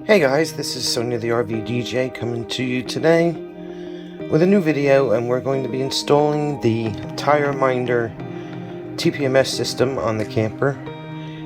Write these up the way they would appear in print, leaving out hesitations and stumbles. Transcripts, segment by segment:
Hey guys, this is Sonia the RV DJ coming to you today with a new video, and we're going to be installing the TireMinder TPMS system on the camper.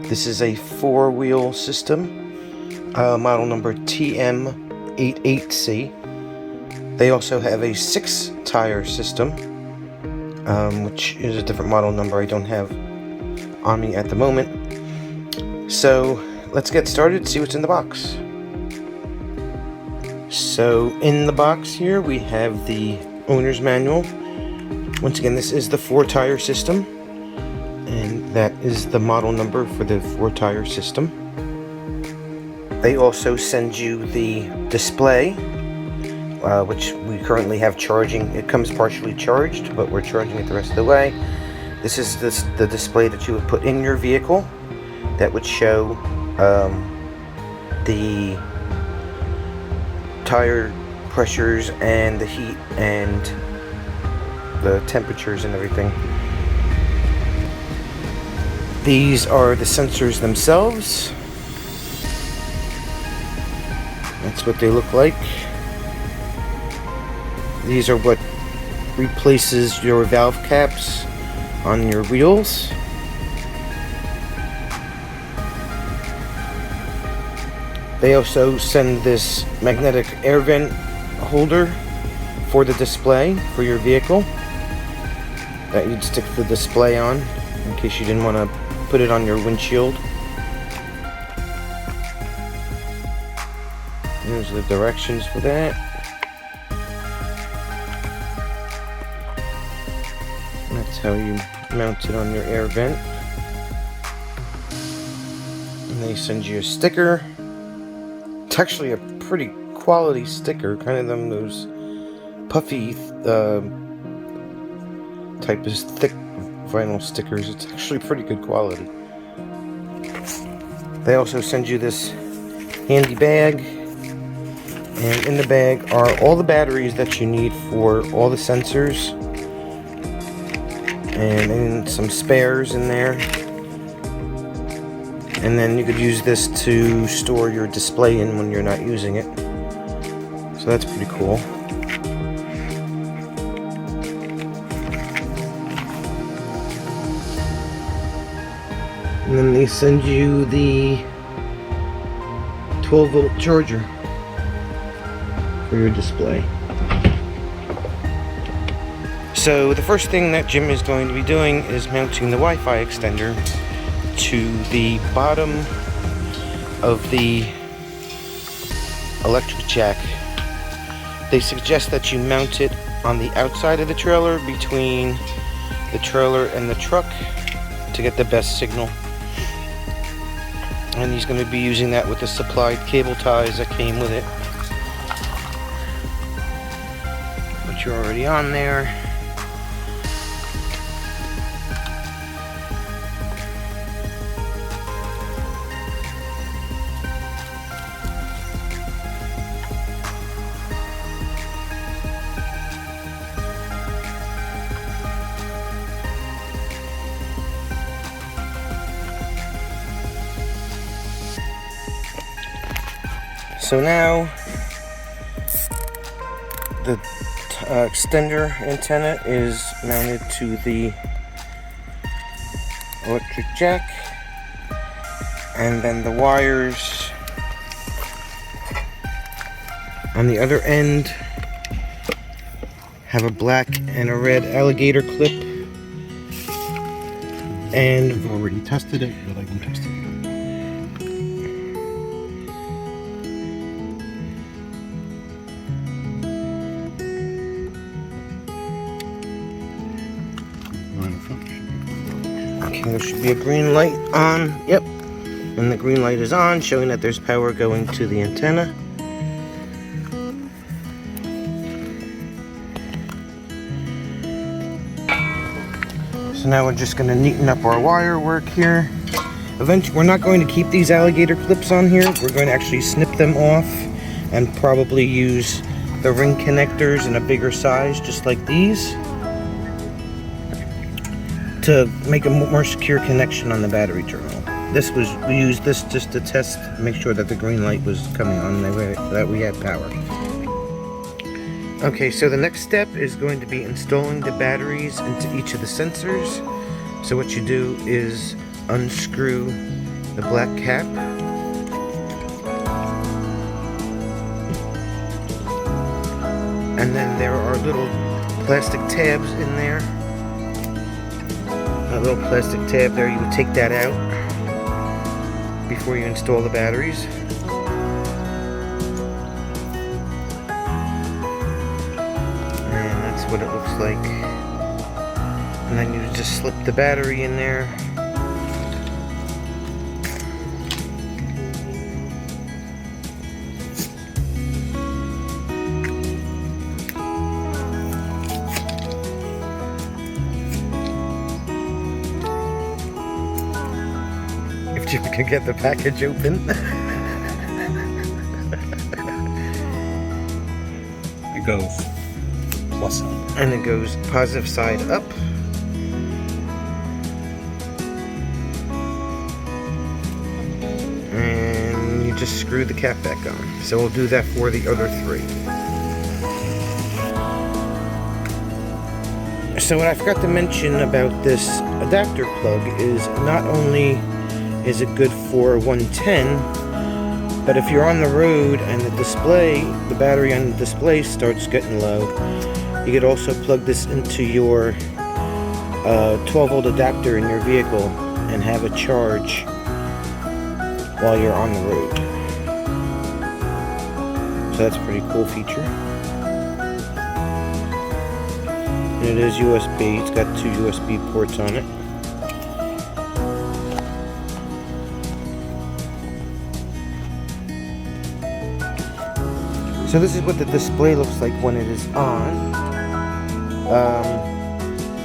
This is a 4-wheel system, model number TM88C. They also have a 6-tire system, which is a different model number I don't have on me at the moment. So let's get started, see what's in the box. So in the box here we have the owner's manual. Once again, this is the 4-tire system, and that is the model number for the 4-tire system. They also send you the display, which we currently have charging. It comes partially charged, but we're charging it the rest of the way. This is the display that you would put in your vehicle that would show the tire pressures and the heat and the temperatures and everything. These are the sensors themselves. That's what they look like. These are what replaces your valve caps on your wheels. They also send this magnetic air vent holder for the display for your vehicle that you'd stick the display on in case you didn't want to put it on your windshield. Here's the directions for that. That's how you mount it on your air vent. And they send you a sticker. It's actually a pretty quality sticker, kind of those puffy type of thick vinyl stickers. It's actually pretty good quality. They also send you this handy bag, and in the bag are all the batteries that you need for all the sensors, and some spares in there. And then you could use this to store your display in when you're not using it. So that's pretty cool. And then they send you the 12-volt charger for your display. So the first thing that Jim is going to be doing is mounting the Wi-Fi extender to the bottom of the electric jack. They suggest that you mount it on the outside of the trailer, between the trailer and the truck, to get the best signal. And he's going to be using that with the supplied cable ties that came with it, which are already on there. So now the extender antenna is mounted to the electric jack, and then the wires on the other end have a black and a red alligator clip, and I've already tested it, but I can test it. Okay, there should be a green light on. Yep, and the green light is on, showing that there's power going to the antenna. So now we're just going to neaten up our wire work here. Eventually, we're not going to keep these alligator clips on here. We're going to actually snip them off and probably use the ring connectors in a bigger size, just like these, to make a more secure connection on the battery terminal. we used this just to test, make sure that the green light was coming on, that we had power. Okay, so the next step is going to be installing the batteries into each of the sensors. So what you do is unscrew the black cap. And then there are little plastic tabs in there. A little plastic tab there, you would take that out before you install the batteries. And that's what it looks like. And then you just slip the battery in there. If you can get the package open. It goes plus up. And it goes positive side up. And you just screw the cap back on. So we'll do that for the other three. So what I forgot to mention about this adapter plug is not only is it good for 110, but if you're on the road and the battery on the display starts getting low, you could also plug this into your 12-volt adapter in your vehicle and have it charge while you're on the road. So that's a pretty cool feature. And it is USB, it's got 2 USB ports on it. So this is what the display looks like when it is on.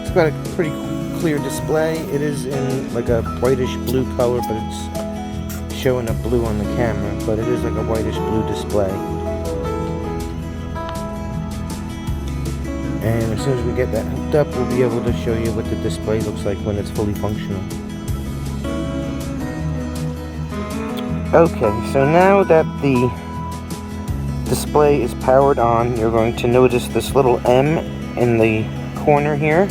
It's got a pretty clear display. It is in like a whitish blue color, but it's showing a blue on the camera, but it is like a whitish blue display. And as soon as we get that hooked up, we'll be able to show you what the display looks like when it's fully functional. Okay, so now that the display is powered on, you're going to notice this little M in the corner here.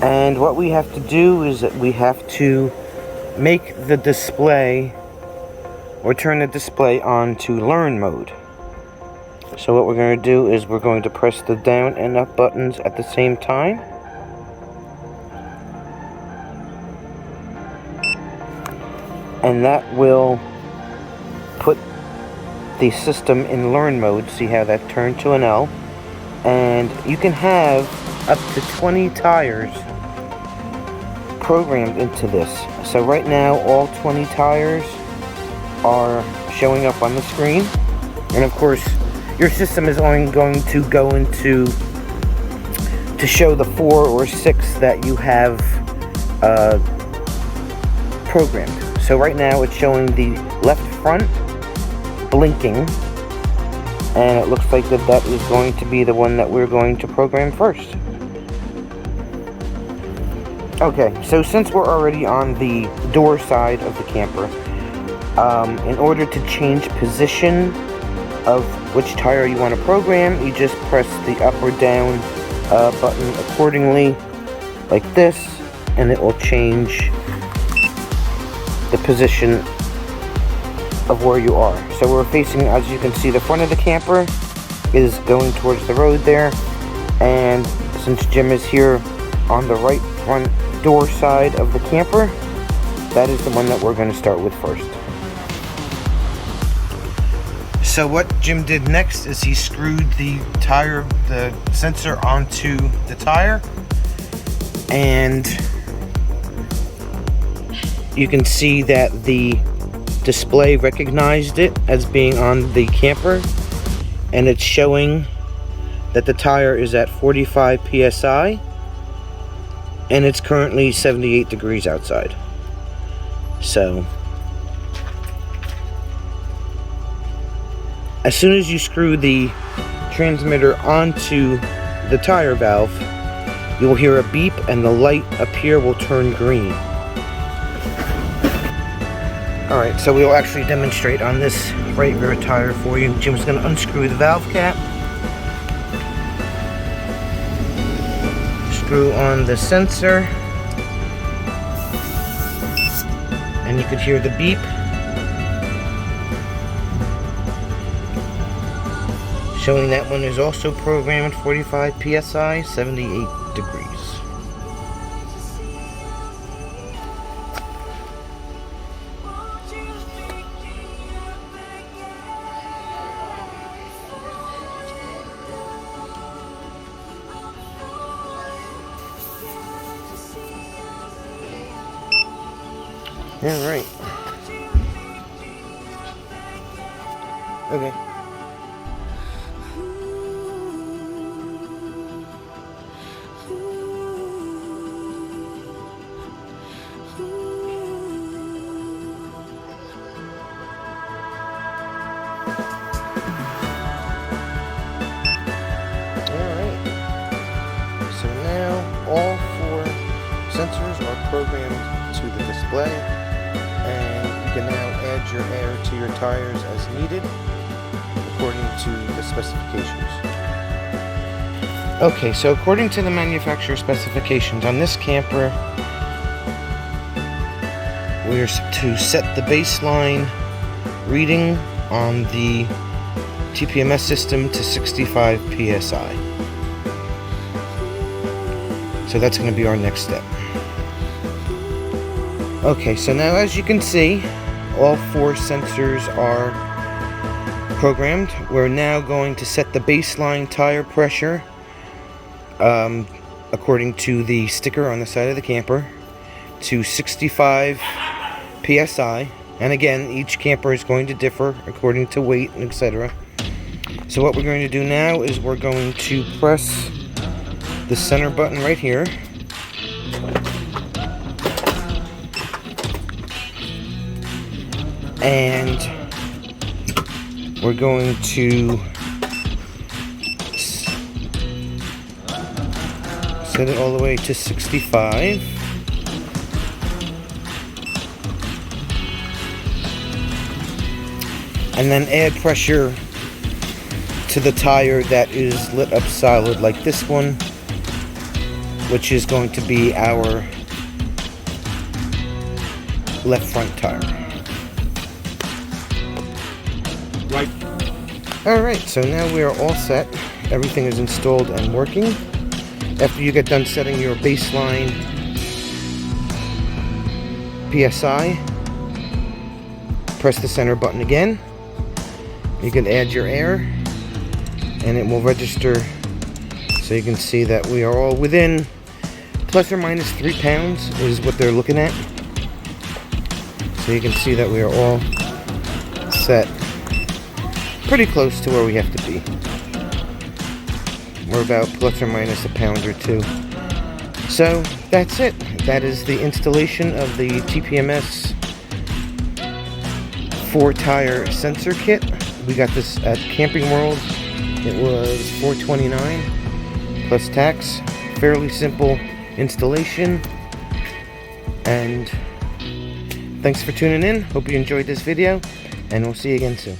And what we have to do is that we have to make the display, or turn the display on to learn mode. So what we're going to do is we're going to press the down and up buttons at the same time. And that will put the system in learn mode. See how that turned to an L? And you can have up to 20 tires programmed into this. So right now all 20 tires are showing up on the screen. And of course your system is only going to go into to show the 4 or 6 that you have programmed. So right now it's showing the left front blinking, and it looks like that is going to be the one that we're going to program first. Okay, so since we're already on the door side of the camper, in order to change position of which tire you want to program, you just press the up or down button accordingly, like this, and it will change the position of where you are. So we're facing, as you can see, the front of the camper is going towards the road there, and since Jim is here on the right front door side of the camper, that is the one that we're going to start with first. So what Jim did next is he screwed the sensor onto the tire, and you can see that the display recognized it as being on the camper, and it's showing that the tire is at 45 psi and it's currently 78 degrees outside. So as soon as you screw the transmitter onto the tire valve, you will hear a beep and the light up here will turn green. Alright, so we'll actually demonstrate on this right rear tire for you. Jim's going to unscrew the valve cap. Screw on the sensor. And you could hear the beep. Showing that one is also programmed at 45 psi, 78 degrees. Yeah, right. Okay. Alright. So now all 4 sensors are programmed to the display. And you can now add your air to your tires as needed according to the specifications. Okay, so according to the manufacturer specifications on this camper, we're to set the baseline reading on the TPMS system to 65 psi. So that's going to be our next step. Okay, so now as you can see, all 4 sensors are programmed. We're now going to set the baseline tire pressure according to the sticker on the side of the camper to 65 psi. And again, each camper is going to differ according to weight and etc. So what we're going to do now is we're going to press the center button right here. And we're going to set it all the way to 65. And then add pressure to the tire that is lit up solid like this one, which is going to be our left front tire. Right. Alright, so now we are all set. Everything is installed and working. After you get done setting your baseline PSI, press the center button again. You can add your air and it will register, so you can see that we are all within plus or minus 3 pounds is what they're looking at. So you can see that we are all set pretty close to where we have to be. We're about plus or minus a pound or 2. So that's it. That is the installation of the TPMS 4-tire sensor kit. We got this at Camping World. It was $4.29 plus tax. Fairly simple installation. And thanks for tuning in. Hope you enjoyed this video, and we'll see you again soon.